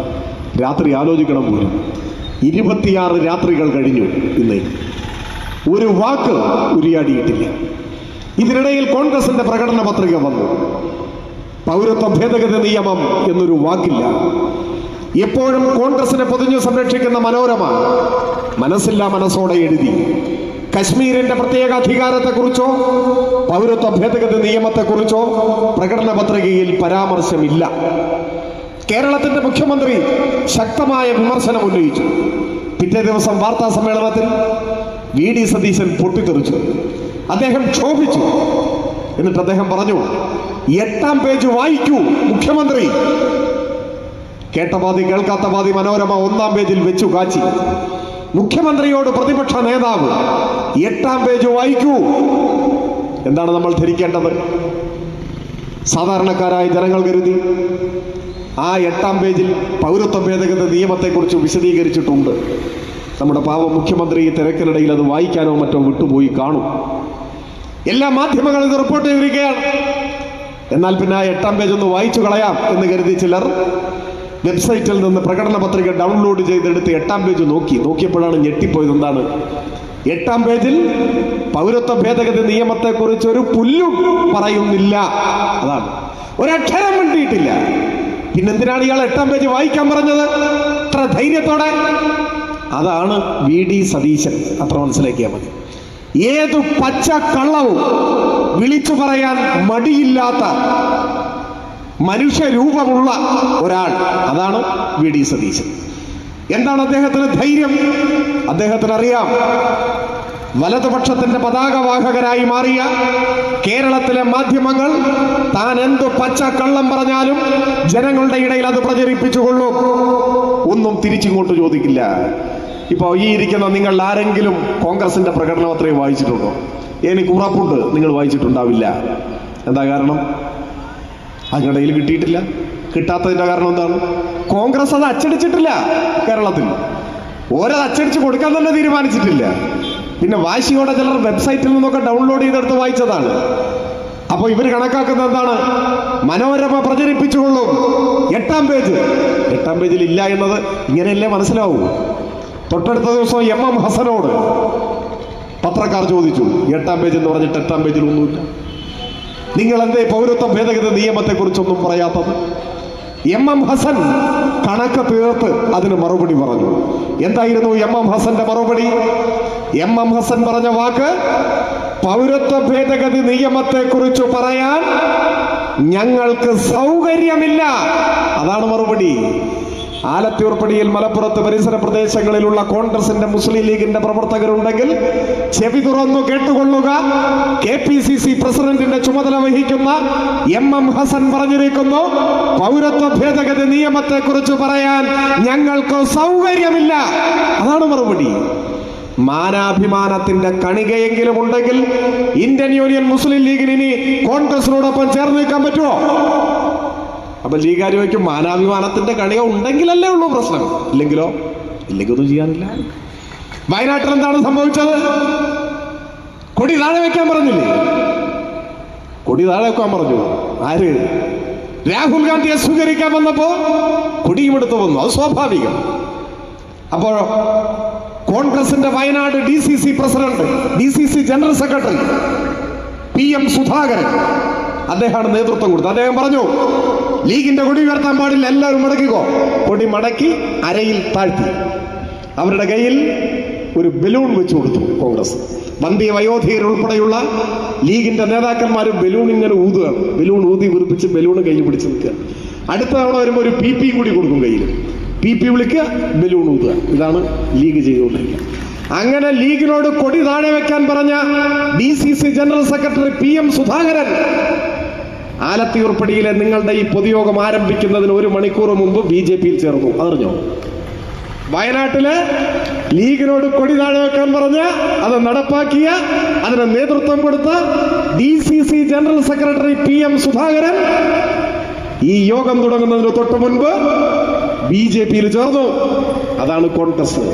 രാത്രി ആലോചിക്കണം പോലും. 26 രാത്രികൾ കഴിഞ്ഞു. ഇന്ന് ഒരു വാക്ക് ഉരിയാടിയിട്ടില്ല. ഇതിനിടയിൽ കോൺഗ്രസിന്റെ പ്രകടന പത്രിക വന്നു. പൗരത്വ ഭേദഗതി നിയമം എന്നൊരു വാക്കില്ല. എപ്പോഴും കോൺഗ്രസിനെ പൊതിഞ്ഞു സംരക്ഷിക്കുന്ന മനോരമ മനസ്സില്ലാ മനസ്സോടെ എഴുതി, കശ്മീരിന്റെ പ്രത്യേക അധികാരത്തെക്കുറിച്ചോ പൗരത്വ ഭേദഗതി നിയമത്തെക്കുറിച്ചോ പ്രകടന പത്രികയിൽ പരാമർശമില്ല. കേരളത്തിന്റെ മുഖ്യമന്ത്രി ശക്തമായ വിമർശനം ഉന്നയിച്ചു. പിറ്റേ ദിവസം വാർത്താ സമ്മേളനത്തിൽ VD സതീശൻ പൊട്ടിത്തെറിച്ചു. അദ്ദേഹം ക്ഷോഭിച്ചു. എന്നിട്ട് അദ്ദേഹം പറഞ്ഞു, 8-ാം പേജ് വായിക്കൂ മുഖ്യമന്ത്രി. കേട്ട പാതി കേൾക്കാത്ത പാതി മനോരമ 1-ാം പേജിൽ വെച്ചു കാച്ചി. മുഖ്യമന്ത്രിയോട് പ്രതിപക്ഷ നേതാവ് 8-ാം പേജ് വായിക്കൂ. എന്താണ് നമ്മൾ ധരിക്കേണ്ടത്? സാധാരണക്കാരായ ജനങ്ങൾ കരുതി ആ 8-ാം പേജിൽ പൗരത്വ ഭേദഗതി നിയമത്തെക്കുറിച്ച് വിശദീകരിച്ചിട്ടുണ്ട്. നമ്മുടെ പാവ മുഖ്യമന്ത്രി ഈ തിരക്കിനിടയിൽ അത് വായിക്കാനോ മറ്റോ വിട്ടുപോയി കാണും. എല്ലാ മാധ്യമങ്ങളും ഇത് റിപ്പോർട്ട് ചെയ്തിരിക്കുകയാണ്. എന്നാൽ പിന്നെ ആ 8-ാം പേജ് ഒന്ന് വായിച്ചു കളയാം എന്ന് കരുതി ചിലർ വെബ്സൈറ്റിൽ നിന്ന് പ്രകടന പത്രിക ഡൗൺലോഡ് ചെയ്തെടുത്ത് 8-ാം പേജ് നോക്കിയപ്പോഴാണ് ഞെട്ടിപ്പോയത്. എന്താണ്? 8-ാം പേജിൽ പൗരത്വ ഭേദഗതി നിയമത്തെക്കുറിച്ച് ഒരു പുല്ലും പറയുന്നില്ല. അതാണ്, ഒരക്ഷരം മിണ്ടിയിട്ടില്ല. പിന്നെന്തിനാണ് ഇയാൾ 8-ാം പേജ് വായിക്കാൻ പറഞ്ഞത് അത്ര ധൈര്യത്തോടെ? അതാണ് VD സതീശൻ. അത്ര മനസ്സിലാക്കിയാൽ മതി. ഏതു പച്ച കള്ളവും വിളിച്ചു പറയാൻ മടിയില്ലാത്ത മനുഷ്യരൂപമുള്ള ഒരാൾ, അതാണ് VD സതീശൻ. എന്താണ് അദ്ദേഹത്തിന് ധൈര്യം? അദ്ദേഹത്തിന് അറിയാം, വലതുപക്ഷത്തിന്റെ പതാകവാഹകരായി മാറിയ കേരളത്തിലെ മാധ്യമങ്ങൾ താൻ എന്തു പച്ച കള്ളം പറഞ്ഞാലും ജനങ്ങളുടെ ഇടയിൽ അത് പ്രചരിപ്പിച്ചുകൊള്ളും. ഒന്നും തിരിച്ചിങ്ങോട്ട് ചോദിക്കില്ല. ഇപ്പൊ ഈ ഇരിക്കുന്ന നിങ്ങൾ ആരെങ്കിലും കോൺഗ്രസിന്റെ പ്രകടന പത്രിക വായിച്ചിട്ടുണ്ടോ? എനിക്ക് ഉറപ്പുണ്ട് നിങ്ങൾ വായിച്ചിട്ടുണ്ടാവില്ല. എന്താ കാരണം? അതിനിടയിൽ കിട്ടിയിട്ടില്ല. കിട്ടാത്തതിന്റെ കാരണം എന്താണ്? കോൺഗ്രസ് അത് അച്ചടിച്ചിട്ടില്ല. കേരളത്തിൽ ഓരത് അച്ചടിച്ച് കൊടുക്കാൻ തന്നെ തീരുമാനിച്ചിട്ടില്ല. പിന്നെ വാശിയോടെ ചിലർ വെബ്സൈറ്റിൽ നിന്നൊക്കെ ഡൗൺലോഡ് ചെയ്തെടുത്ത് വായിച്ചതാണ്. അപ്പൊ ഇവർ കണക്കാക്കുന്നത് എന്താണ്? മനോരമ പ്രചരിപ്പിച്ചുകൊള്ളും. 8-ാം പേജിൽ ഇല്ല എന്നത് ഇങ്ങനെയല്ലേ മനസ്സിലാവൂ. തൊട്ടടുത്ത ദിവസം MM ഹസനോട് പത്രക്കാർ ചോദിച്ചു, 8-ാം പേജ് എന്ന് പറഞ്ഞിട്ട് 8-ാം പേജിൽ ഒന്നുമില്ല. നിങ്ങൾ എന്തേ പൗരത്വ ഭേദഗതി നിയമത്തെ കുറിച്ചൊന്നും പറയാത്തത്? എം ഹസൻ കണക്ക് തീർത്ത് അതിന് മറുപടി പറഞ്ഞു. എന്തായിരുന്നു എം ഹസന്റെ മറുപടി? എം ഹസൻ പറഞ്ഞ വാക്ക്, പൗരത്വ ഭേദഗതി നിയമത്തെ കുറിച്ച് പറയാൻ ഞങ്ങൾക്ക് സൗകര്യമില്ല. അതാണ് മറുപടി. ആലത്തൂർപ്പടിയിൽ, മലപ്പുറത്ത് പരിസര പ്രദേശങ്ങളിലുള്ള കോൺഗ്രസിന്റെ, മുസ്ലിം ലീഗിന്റെ പ്രവർത്തകരുണ്ടെങ്കിൽ ചെവി തുറന്നു കേട്ടുകൊള്ളുക. KPCC പ്രസിഡന്റിന്റെ ചുമതല വഹിക്കുന്ന എം ഹസൻ പറഞ്ഞിരിക്കുന്നു, പൗരത്വ ഭേദഗതി നിയമത്തെ കുറിച്ച് പറയാൻ ഞങ്ങൾക്ക് സൗകര്യമില്ല. അതാണ് മറുപടി. മാനാഭിമാനത്തിന്റെ കണികയെങ്കിലും ഉണ്ടെങ്കിൽ ഇന്ത്യൻ യൂണിയൻ മുസ്ലിം ലീഗിന് ഇനി കോൺഗ്രസിനോടൊപ്പം ചേർന്ന് നിൽക്കാൻ പറ്റുമോ? അപ്പൊ ലീഗുകാർ വയ്ക്കും, മാനാഭിമാനത്തിന്റെ കണിക ഉണ്ടെങ്കിലല്ലേ ഉള്ളൂ പ്രശ്നം, ഇല്ലെങ്കിലോ? ഇല്ലെങ്കിൽ ഒന്നും ചെയ്യാനില്ല. വയനാട്ടിൽ എന്താണ് സംഭവിച്ചത്? കൊടി താഴെ വെക്കാൻ പറഞ്ഞില്ലേ? കൊടി താഴെ വെക്കാൻ പറഞ്ഞു. ആര്? രാഹുൽ ഗാന്ധിയെ സ്വീകരിക്കാൻ വന്നപ്പോ കൊടിയും എടുത്തു വന്നു. അത് സ്വാഭാവികം. അപ്പോ കോൺഗ്രസിന്റെ Wayanad DCC president, DCC general secretary PM Sudhakaran, അദ്ദേഹമാണ് നേതൃത്വം കൊടുത്തത്. അദ്ദേഹം പറഞ്ഞു, ലീഗിന്റെ കൊടി ഉയർത്താൻ പാടില്ല, എല്ലാവരും മടക്കിക്കോ. കൊടി മടക്കി അരയിൽ താഴ്ത്തി. അവരുടെ കയ്യിൽ ഒരു ബലൂൺ വെച്ചു കൊടുത്തു കോൺഗ്രസ്. വന്ധ്യ വയോധികരുൾപ്പെടെയുള്ള ലീഗിന്റെ നേതാക്കന്മാർ ബലൂൺ ഇങ്ങനെ ഊതുകയാണ്. ബലൂൺ ഊതി വീർപ്പിച്ച് ബലൂൺ കയ്യിൽ പിടിച്ച് നിൽക്കുക. അടുത്ത തവണ വരുമ്പോൾ ഒരു PP കൂടി കൊടുക്കും കയ്യിൽ. PP വിളിക്കുക, ബലൂൺ ഊതുക. ഇതാണ് ലീഗ് ചെയ്തുകൊണ്ടിരിക്കുക. അങ്ങനെ ലീഗിനോട് കൊടി താഴെ വെക്കാൻ പറഞ്ഞ DCC general secretary PM Sudhakaran ആലത്തിയൂർപ്പടിയിലെ നിങ്ങളുടെ ഈ പൊതുയോഗം ആരംഭിക്കുന്നതിന് 1 മണിക്കൂർ മുമ്പ് BJPയിൽ ചേർന്നു. അറിഞ്ഞോ? വയനാട്ടില് ലീഗിനോട് കൊടി താഴെ വെക്കാൻ പറഞ്ഞ, അത് നടപ്പാക്കിയ, അതിന് നേതൃത്വം കൊടുത്ത DCC general secretary PM Sudhakaran ഈ യോഗം തുടങ്ങുന്നതിന് തൊട്ട് മുൻപ് BJPയിൽ ചേർന്നു. അതാണ് കോൺഗ്രസ്.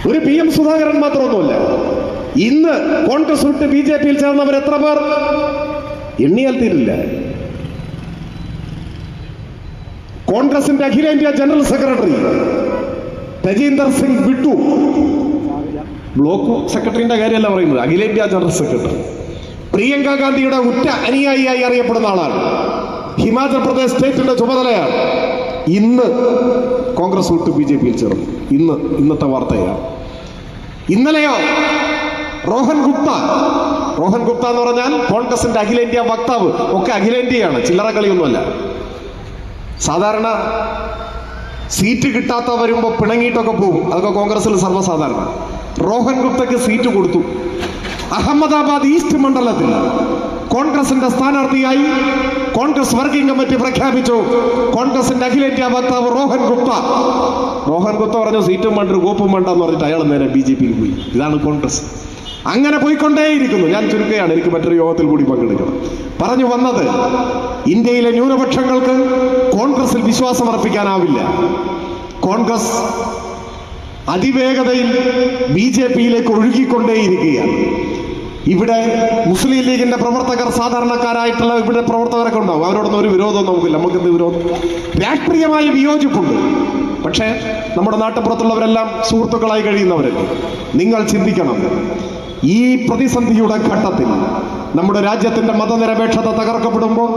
ഒരു PM സുധാകരൻ മാത്രമൊന്നുമല്ല. ഇന്ന് കോൺഗ്രസ് വിട്ട് BJPയിൽ ചേർന്നവർ എത്ര പേർ? എണ്ണിയാൽ തീരില്ല. കോൺഗ്രസിന്റെ അഖിലേന്ത്യാ general secretary Tajinder Singh Bittu, block സെക്രട്ടറിന്റെ കാര്യമല്ല പറയുന്നത്, അഖിലേന്ത്യാ ജനറൽ സെക്രട്ടറി. പ്രിയങ്ക ഗാന്ധിയുടെ ഉറ്റ അനുയായിയായി അറിയപ്പെടുന്ന ആളാണ്. ഹിമാചൽ പ്രദേശ് സ്റ്റേറ്റിന്റെ ചുമതലയാണ്. ഇന്ന് കോൺഗ്രസ് വിട്ട് BJPയിൽ ചേർന്നു. ഇന്നത്തെ വാർത്തയാണ്. ഇന്നലെയോ റോഹൻ ഗുപ്ത എന്ന് പറഞ്ഞാൽ കോൺഗ്രസിന്റെ അഖിലേന്ത്യാ വക്താവ്. ഒക്കെ അഖിലേന്ത്യയാണ്, ചില്ലറ കളിയൊന്നുമല്ല. സാധാരണ സീറ്റ് കിട്ടാത്ത വരുമ്പോ പിണങ്ങിയിട്ടൊക്കെ പോകും. അതൊക്കെ കോൺഗ്രസിൽ സർവ്വസാധാരണ. റോഹൻ ഗുപ്തയ്ക്ക് സീറ്റ് കൊടുത്തു. അഹമ്മദാബാദ് ഈസ്റ്റ് മണ്ഡലത്തിൽ കോൺഗ്രസിന്റെ സ്ഥാനാർത്ഥിയായി കോൺഗ്രസ് വർക്കിംഗ് കമ്മിറ്റി പ്രഖ്യാപിച്ചു. കോൺഗ്രസിന്റെ അഖിലേന്ത്യാ വക്താവ് റോഹൻ ഗുപ്ത പറഞ്ഞു, സീറ്റും വേണ്ട, കോപ്പും വേണ്ട എന്ന് പറഞ്ഞിട്ട് അയാൾ നേരെ BJPയിൽ പോയി. ഇതാണ് കോൺഗ്രസ്. അങ്ങനെ പോയിക്കൊണ്ടേയിരിക്കുന്നു. ഞാൻ ചുരുക്കുകയാണ്, എനിക്ക് മറ്റൊരു യോഗത്തിൽ കൂടി പങ്കെടുക്കണം. പറഞ്ഞു വന്നത്, ഇന്ത്യയിലെ ന്യൂനപക്ഷങ്ങൾക്ക് കോൺഗ്രസിൽ വിശ്വാസം അർപ്പിക്കാനാവില്ല. കോൺഗ്രസ് അതിവേഗതയിൽ BJPയിലേക്ക് ഒഴുകിക്കൊണ്ടേയിരിക്കുകയാണ്. ഇവിടെ മുസ്ലിം ലീഗിന്റെ പ്രവർത്തകർ, സാധാരണക്കാരായിട്ടുള്ള ഇവിടെ പ്രവർത്തകരൊക്കെ ഉണ്ടാവും. അവരോടൊന്നും ഒരു വിരോധവും നമുക്കില്ല. നമുക്കെന്ത് വിരോധം? രാഷ്ട്രീയമായ വിയോജിപ്പുണ്ട്. പക്ഷേ നമ്മുടെ നാട്ടുപുറത്തുള്ളവരെല്ലാം സുഹൃത്തുക്കളായി കഴിയുന്നവരല്ലേ. നിങ്ങൾ ചിന്തിക്കണം, ഈ പ്രതിസന്ധിയുടെ ഘട്ടത്തിൽ നമ്മുടെ രാജ്യത്തിന്റെ മതനിരപേക്ഷത തകർക്കപ്പെടുമ്പോൾ,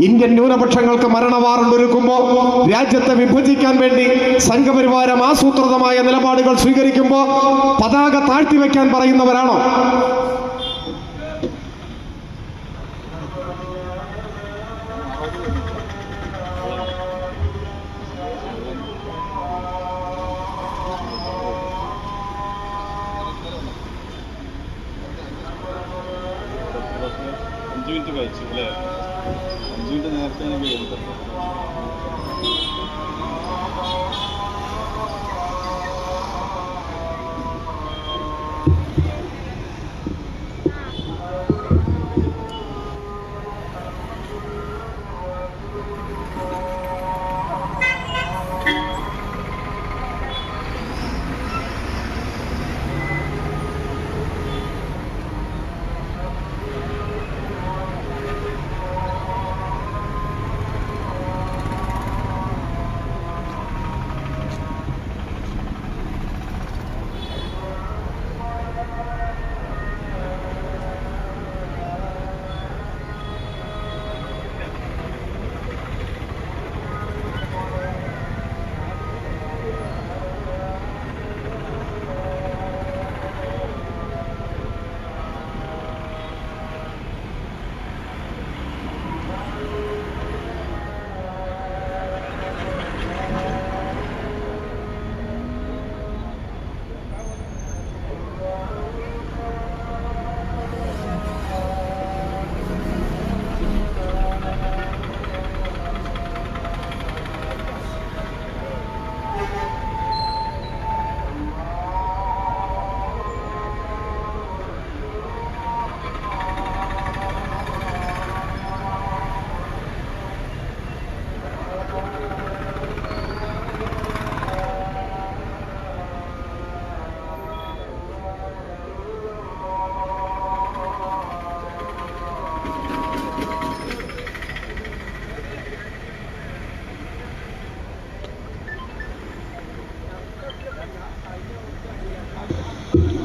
ഇന്ത്യൻ ന്യൂനപക്ഷങ്ങൾക്ക് മരണവാറണ്ടൊരുക്കുമ്പോൾ, രാജ്യത്തെ വിഭജിക്കാൻ വേണ്ടി സംഘപരിവാരം ആസൂത്രിതമായ നിലപാടുകൾ സ്വീകരിക്കുമ്പോൾ പതാക താഴ്ത്തിവെക്കാൻ പറയുന്നവരാണോ?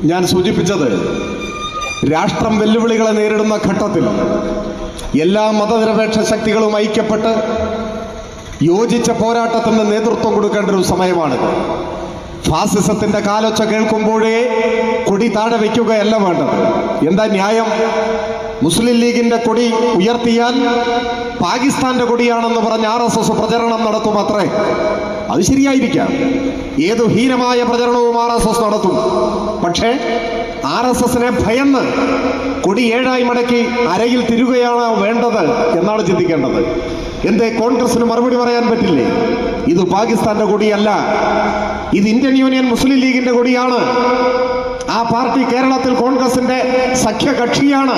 ഞാൻ സൂചിപ്പിച്ചത് രാഷ്ട്രം വെല്ലുവിളികളെ നേരിടുന്ന ഘട്ടത്തിൽ എല്ലാ മതനിരപേക്ഷ ശക്തികളും ഐക്യപ്പെട്ട് യോജിച്ച പോരാട്ടത്തിന് നേതൃത്വം കൊടുക്കേണ്ട ഒരു സമയമാണ്. ഫാസിസത്തിന്റെ കാലൊച്ച കേൾക്കുമ്പോഴേ കൊടി താഴെ വയ്ക്കുകയല്ല വേണ്ടത്. എന്താ ന്യായം? മുസ്ലിം ലീഗിന്റെ കൊടി ഉയർത്തിയാൽ പാകിസ്ഥാന്റെ കൊടിയാണെന്ന് പറഞ്ഞ് RSS പ്രചരണം നടത്തുമത്രേ. അത് ശരിയായിരിക്കാം, ഏതു ഹീനമായ പ്രചരണവും RSS നടത്തും. പക്ഷേ RSSനെ ഭയന്ന് കൊടി ഏഴായി മടക്കി അരയിൽ തിരുകയാണ് വേണ്ടത് എന്നാണ് ചിന്തിക്കേണ്ടത്. എന്തേ കോൺഗ്രസിന് മറുപടി പറയാൻ പറ്റില്ലേ? ഇത് പാകിസ്ഥാന്റെ കൊടിയല്ല, ഇത് ഇന്ത്യൻ യൂണിയൻ മുസ്ലിം ലീഗിന്റെ കൊടിയാണ്. ആ പാർട്ടി കേരളത്തിൽ കോൺഗ്രസിന്റെ സഖ്യകക്ഷിയാണ്.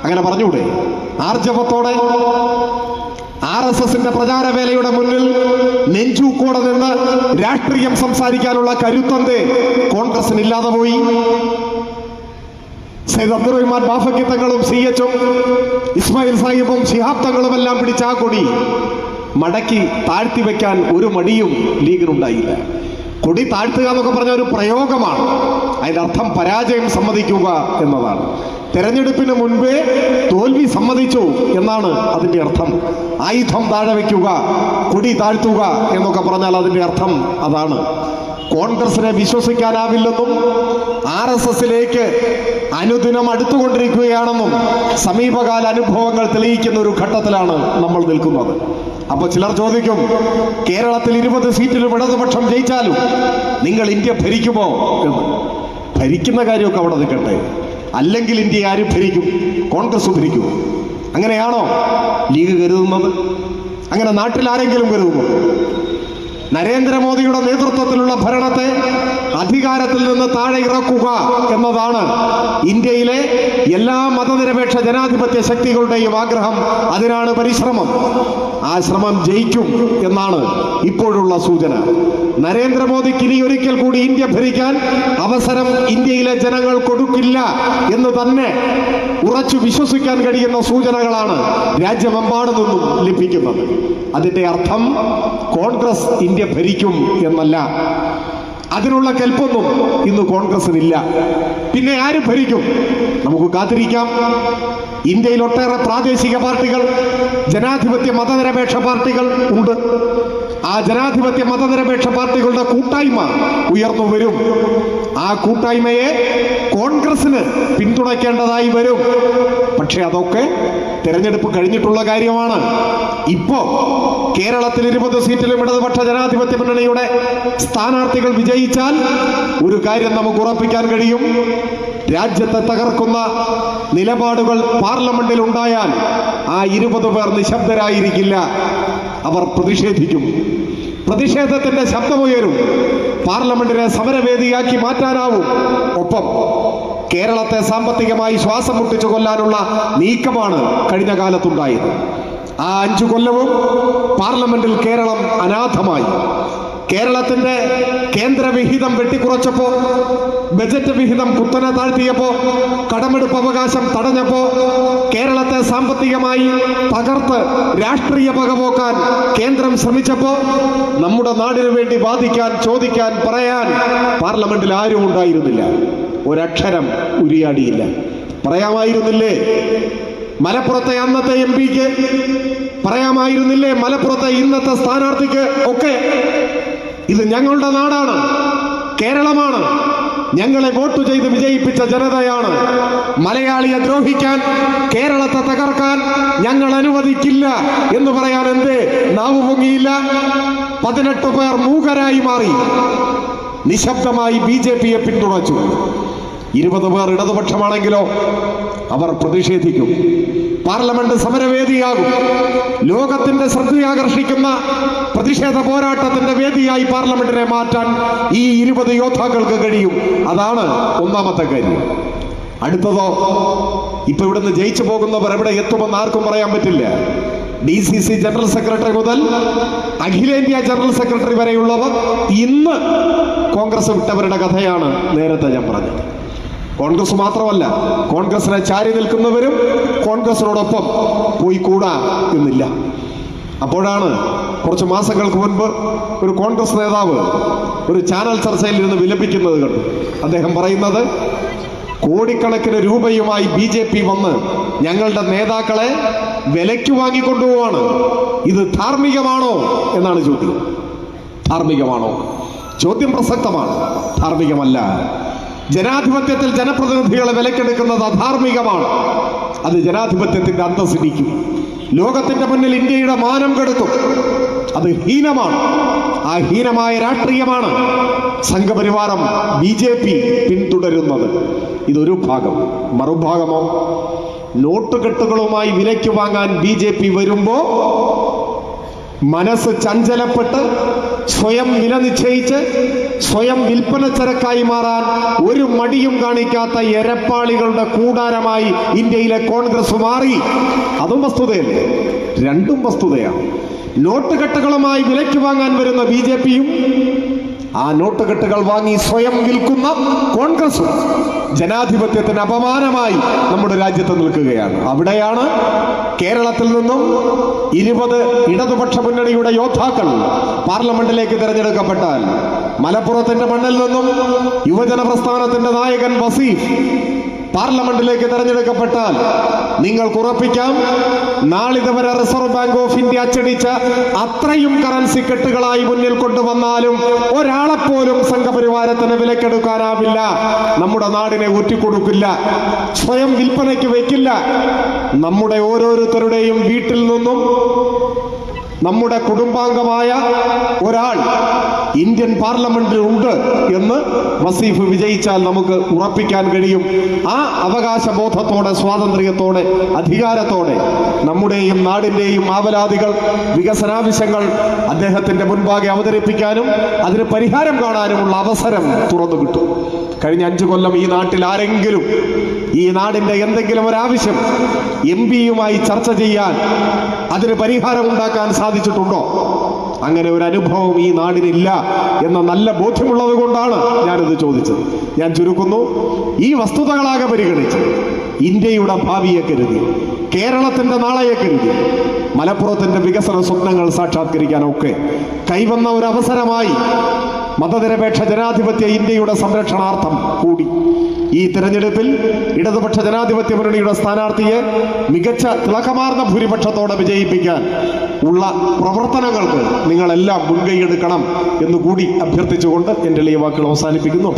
അങ്ങനെ പറഞ്ഞൂടെ? ആർജവത്തോടെ RSSന്റെ പ്രചാരവേലയുടെ മുന്നിൽ നെഞ്ചൂക്കോടെ നിന്ന് രാഷ്ട്രീയം സംസാരിക്കാനുള്ള കരുത്തന്തേ കോൺഗ്രസിന് ഇല്ലാതെ പോയി. സയ്യിദ് അബ്ദുർ റഹ്മാൻ ബാഫക്കി തങ്ങളും CH ഇസ്മായിൽ സാഹിബും ശിഹാബ് തങ്ങളും എല്ലാം പിടിച്ച ആ കൊടി മടക്കി താഴ്ത്തി വെക്കാൻ ഒരു മടിയും ലീഗിനുണ്ടായില്ല. കൊടി താഴ്ത്തുക എന്നൊക്കെ പറഞ്ഞ ഒരു പ്രയോഗമാണ്. അതിന്റെ അർത്ഥം പരാജയം സമ്മതിക്കുക എന്നതാണ്. തെരഞ്ഞെടുപ്പിന് മുൻപേ തോൽവി സമ്മതിച്ചു എന്നാണ് അതിന്റെ അർത്ഥം. ആയുധം താഴെ വയ്ക്കുക, കൊടി താഴ്ത്തുക എന്നൊക്കെ പറഞ്ഞാൽ അതിന്റെ അർത്ഥം അതാണ്. കോൺഗ്രസിനെ വിശ്വസിക്കാനാവില്ലെന്നും RSSലേക്ക് അനുദിനം അടുത്തുകൊണ്ടിരിക്കുകയാണെന്നും സമീപകാല അനുഭവങ്ങൾ തെളിയിക്കുന്ന ഒരു ഘട്ടത്തിലാണ് നമ്മൾ നിൽക്കുന്നത്. അപ്പൊ ചിലർ ചോദിക്കും, കേരളത്തിൽ 20 സീറ്റിലും ഇടതുപക്ഷം ജയിച്ചാലും നിങ്ങൾ ഇന്ത്യ ഭരിക്കുമോ എന്ന്. ഭരിക്കുന്ന കാര്യമൊക്കെ അവിടെ നിൽക്കട്ടെ, അല്ലെങ്കിൽ ഇന്ത്യ ആരും ഭരിക്കും? കോൺഗ്രസ് ഭരിക്കും. അങ്ങനെയാണോ ലീഗ് കരുതുന്നത്? അങ്ങനെ നാട്ടിൽ ആരെങ്കിലും കരുതുമോ? നരേന്ദ്രമോദിയുടെ നേതൃത്വത്തിലുള്ള ഭരണത്തെ അധികാരത്തിൽ നിന്ന് താഴെ ഇറക്കുക എന്നതാണ് ഇന്ത്യയിലെ എല്ലാ മതനിരപേക്ഷ ജനാധിപത്യ ശക്തികളുടെയും ആഗ്രഹം. അതിനാണ് പരിശ്രമം. ആ ശ്രമം ജയിക്കും എന്നാണ് ഇപ്പോഴുള്ള സൂചന. നരേന്ദ്രമോദിക്ക് ഇനി ഒരിക്കൽ കൂടി ഇന്ത്യ ഭരിക്കാൻ അവസരം ഇന്ത്യയിലെ ജനങ്ങൾ കൊടുക്കില്ല എന്ന് തന്നെ ഉറച്ചു വിശ്വസിക്കാൻ കഴിയുന്ന സൂചനകളാണ് രാജ്യമെമ്പാടും നിന്നും ലഭിക്കുന്നത്. അതിന്റെ അർത്ഥം കോൺഗ്രസ് ഇന്ത്യ ഭരിക്കും എന്നല്ല. അതിനുള്ള കെൽപ്പൊന്നും ഇന്ന് കോൺഗ്രസിനില്ല. പിന്നെ ആര് ഭരിക്കും? നമുക്ക് കാത്തിരിക്കാം. ഇന്ത്യയിൽ ഒട്ടേറെ പ്രാദേശിക പാർട്ടികൾ, ജനാധിപത്യ മതനിരപേക്ഷ പാർട്ടികൾ ഉണ്ട്. ആ ജനാധിപത്യ മതനിരപേക്ഷ പാർട്ടികളുടെ കൂട്ടായ്മ ഉയർന്നു വരും. ആ കൂട്ടായ്മയെ കോൺഗ്രസിന് പിന്തുണയ്ക്കേണ്ടതായി വരും. പക്ഷെ അതൊക്കെ തെരഞ്ഞെടുപ്പ് കഴിഞ്ഞിട്ടുള്ള കാര്യമാണ്. ഇപ്പോ കേരളത്തിൽ 20 സീറ്റിലും ഇടതുപക്ഷ ജനാധിപത്യ മുന്നണിയുടെ സ്ഥാനാർത്ഥികൾ വിജയിച്ചാൽ ഒരു കാര്യം നമുക്ക് ഉറപ്പിക്കാൻ കഴിയും: രാജ്യത്തെ തകർക്കുന്ന നിലപാടുകൾ പാർലമെന്റിൽ ഉണ്ടായാൽ ആ 20 പേർ നിശബ്ദരായിരിക്കില്ല. അവർ പ്രതിഷേധിക്കും. പ്രതിഷേധത്തിന്റെ ശബ്ദമുയരും. പാർലമെന്റിനെ സമരവേദിയാക്കി മാറ്റാനാവും. ഒപ്പം കേരളത്തെ സാമ്പത്തികമായി ശ്വാസം മുട്ടിച്ചു കൊല്ലാനുള്ള നീക്കമാണ് കഴിഞ്ഞ കാലത്തുണ്ടായത്. ആ 5 കൊല്ലവും പാർലമെന്റിൽ കേരളം അനാഥമായി. കേരളത്തിന്റെ കേന്ദ്ര വിഹിതം വെട്ടിക്കുറച്ചപ്പോ, ബജറ്റ് വിഹിതം കുത്തനെ താഴ്ത്തിയപ്പോ, കടമെടുപ്പ് അവകാശം തടഞ്ഞപ്പോ, കേരളത്തെ സാമ്പത്തികമായി തകർത്ത് രാഷ്ട്രീയ പകപോക്കാൻ കേന്ദ്രം ശ്രമിച്ചപ്പോ നമ്മുടെ നാടിനു വേണ്ടി വാദിക്കാൻ, ചോദിക്കാൻ, പറയാൻ പാർലമെന്റിൽ ആരും ഉണ്ടായിരുന്നില്ല. ഒരക്ഷരം ഉരിയാടിയില്ല. പറയാമായിരുന്നില്ലേ മലപ്പുറത്തെ അന്നത്തെ MP-ക്ക്? പറയാമായിരുന്നില്ലേ മലപ്പുറത്തെ ഇന്നത്തെ സ്ഥാനാർത്ഥിക്ക് ഒക്കെ? ഇത് ഞങ്ങളുടെ നാടാണ്, കേരളമാണ്, ഞങ്ങളെ വോട്ട് ചെയ്ത് വിജയിപ്പിച്ച ജനതയാണ്. മലയാളിയെ ദ്രോഹിക്കാൻ, കേരളത്തെ തകർക്കാൻ ഞങ്ങൾ അനുവദിക്കില്ല എന്ന് പറയാൻ എന്തേ നാവ് പൊങ്ങിയില്ല? 18 പേർ മൂകരായി മാറി, നിശബ്ദമായി BJP-യെ പിന്തുണച്ചു. 20 പേർ ഇടതുപക്ഷമാണെങ്കിലോ അവർ പ്രതിഷേധിക്കും. പാർലമെന്റ് സമരവേദിയാകും. ലോകത്തിന്റെ ശ്രദ്ധയാകർഷിക്കുന്ന പ്രതിഷേധ പോരാട്ടത്തിന്റെ വേദിയായി പാർലമെന്റിനെ മാറ്റാൻ ഈ 20 യോദ്ധാക്കൾക്ക് കഴിയും. അതാണ് ഒന്നാമത്തെ കാര്യം. അടുത്തതോ, ഇപ്പൊ ഇവിടുന്ന് ജയിച്ചു പോകുന്നവർ എവിടെ എത്തുമെന്ന് ആർക്കും പറയാൻ പറ്റില്ല. DCC ജനറൽ സെക്രട്ടറി മുതൽ അഖിലേന്ത്യാ ജനറൽ സെക്രട്ടറി വരെയുള്ളവർ ഇന്ന് കോൺഗ്രസ് വിട്ടവരുടെ കഥയാണ് നേരത്തെ ഞാൻ പറഞ്ഞത്. കോൺഗ്രസ് മാത്രമല്ല, കോൺഗ്രസിനെ ചാരി നിൽക്കുന്നവരും കോൺഗ്രസിനോടൊപ്പം പോയി കൂടാ എന്നില്ല. അപ്പോഴാണ് കുറച്ച് മാസങ്ങൾക്ക് മുൻപ് ഒരു കോൺഗ്രസ് നേതാവ് ഒരു ചാനൽ ചർച്ചയിൽ ഇരുന്ന് വിലപിക്കുന്നത് കണ്ടു. അദ്ദേഹം പറയുന്നത്, കോടിക്കണക്കിന് രൂപയുമായി BJP വന്ന് ഞങ്ങളുടെ നേതാക്കളെ വിലയ്ക്ക് വാങ്ങിക്കൊണ്ടുപോവാണ്. ഇത് ധാർമ്മികമാണോ എന്നാണ് ചോദ്യം. ധാർമ്മികമാണോ? ചോദ്യം പ്രസക്തമാണ്. ധാർമ്മികമല്ല. ജനാധിപത്യത്തിൽ ജനപ്രതിനിധികളെ വിലക്കെടുക്കുന്നത് അധാർമികമാണ്. അത് ജനാധിപത്യത്തിന്റെ അന്തസ്സിരിക്കും. ലോകത്തിന്റെ മുന്നിൽ ഇന്ത്യയുടെ മാനം കെടുത്തും. അത് ഹീനമാണ്. ആ ഹീനമായ രാഷ്ട്രീയമാണ് സംഘപരിവാരം BJP പിന്തുടരുന്നത്. ഇതൊരു ഭാഗം. മറുഭാഗമോ, നോട്ടുകെട്ടുകളുമായി വിലയ്ക്ക് വാങ്ങാൻ BJP വരുമ്പോ മനസ്സ് ചഞ്ചലപ്പെട്ട് സ്വയം വില നിശ്ചയിച്ച് സ്വയം വിൽപ്പന ചരക്കായി മാറാൻ ഒരു മടിയും കാണിക്കാത്ത എരപ്പാളികളുടെ കൂടാരമായി ഇന്ത്യയിലെ കോൺഗ്രസ് മാറി. അതും വസ്തുതയല്ലേ? രണ്ടും വസ്തുതയാണ്. നോട്ടുകെട്ടുകളുമായി വിലയ്ക്ക് വാങ്ങാൻ വരുന്ന BJPയും ആ നോട്ടുകെട്ടുകൾ വാങ്ങി സ്വയം വിൽക്കുന്ന കോൺഗ്രസും ജനാധിപത്യത്തിന് അപമാനമായി നമ്മുടെ രാജ്യത്ത് നിൽക്കുകയാണ്. അവിടെയാണ് കേരളത്തിൽ നിന്നും 20 ഇടതുപക്ഷ മുന്നണിയുടെ യോദ്ധാക്കൾ പാർലമെന്റിലേക്ക് തിരഞ്ഞെടുക്കപ്പെട്ടാൽ, മലപ്പുറത്തിന്റെ മണ്ണിൽ നിന്നും യുവജന പ്രസ്ഥാനത്തിന്റെ നായകൻ വസീഫ് പാർലമെന്റിലേക്ക് തെരഞ്ഞെടുക്കപ്പെട്ടാൽ നിങ്ങൾക്ക് ഉറപ്പിക്കാം, നാളിതുവരെ റിസർവ് ബാങ്ക് ഓഫ് ഇന്ത്യ അച്ചടിച്ച അത്രയും കറൻസി കെട്ടുകളായി മുന്നിൽ കൊണ്ടുവന്നാലും ഒരാളെപ്പോലും സംഘപരിവാരത്തിന് വിലക്കെടുക്കാനാവില്ല. നമ്മുടെ നാടിനെ ഒറ്റിക്കൊടുക്കില്ല, സ്വയം വിൽപ്പനയ്ക്ക് വയ്ക്കില്ല. നമ്മുടെ ഓരോരുത്തരുടെയും വീട്ടിൽ നിന്നും നമ്മുടെ കുടുംബാംഗമായ ഒരാൾ ഇന്ത്യൻ പാർലമെന്റിൽ ഉണ്ട് എന്ന് വസീഫ് വിജയിച്ചാൽ നമുക്ക് ഉറപ്പിക്കാൻ കഴിയും. ആ അവകാശബോധത്തോടെ, സ്വാതന്ത്ര്യത്തോടെ, അധികാരത്തോടെ നമ്മുടെയും നാടിന്റെയും ആവലാതികൾ, വികസനാവശ്യങ്ങൾ അദ്ദേഹത്തിന്റെ മുൻപാകെ അവതരിപ്പിക്കാനും അതിന് പരിഹാരം കാണാനുമുള്ള അവസരം തുറന്നു കിട്ടും. കഴിഞ്ഞ 5 കൊല്ലം ഈ നാട്ടിൽ ആരെങ്കിലും ഈ നാടിന്റെ എന്തെങ്കിലും ഒരാവശ്യം MP-യുമായി ചർച്ച ചെയ്യാൻ, അതിന് പരിഹാരം ഉണ്ടാക്കാൻ സാധിച്ചിട്ടുണ്ടോ? അങ്ങനെ ഒരു അനുഭവം ഈ നാടിനില്ല എന്ന നല്ല ബോധ്യമുള്ളത് കൊണ്ടാണ് ഞാനിത് ചോദിച്ചത്. ഞാൻ ചുരുക്കുന്നു, ഈ വസ്തുതകളാകെ പരിഗണിച്ച് ഇന്ത്യയുടെ ഭാവിയെ കരുതി, കേരളത്തിന്റെ നാളെയെ കരുതി, മലപ്പുറത്തിന്റെ വികസന സ്വപ്നങ്ങൾ സാക്ഷാത്കരിക്കാനൊക്കെ കൈവന്ന ഒരു അവസരമായി മതനിരപേക്ഷ ജനാധിപത്യ ഇന്ത്യയുടെ സംരക്ഷണാർത്ഥം കൂടി ഈ തെരഞ്ഞെടുപ്പിൽ ഇടതുപക്ഷ ജനാധിപത്യ മുന്നണിയുടെ സ്ഥാനാർത്ഥിയെ മികച്ച തിളക്കമാർന്ന ഭൂരിപക്ഷത്തോടെ വിജയിപ്പിക്കാൻ ഉള്ള പ്രവർത്തനങ്ങൾക്ക് നിങ്ങളെല്ലാം മുൻകൈയെടുക്കണം എന്നുകൂടി അഭ്യർത്ഥിച്ചുകൊണ്ട് എൻ്റെ ഈ വാക്കുകൾ അവസാനിപ്പിക്കുന്നു.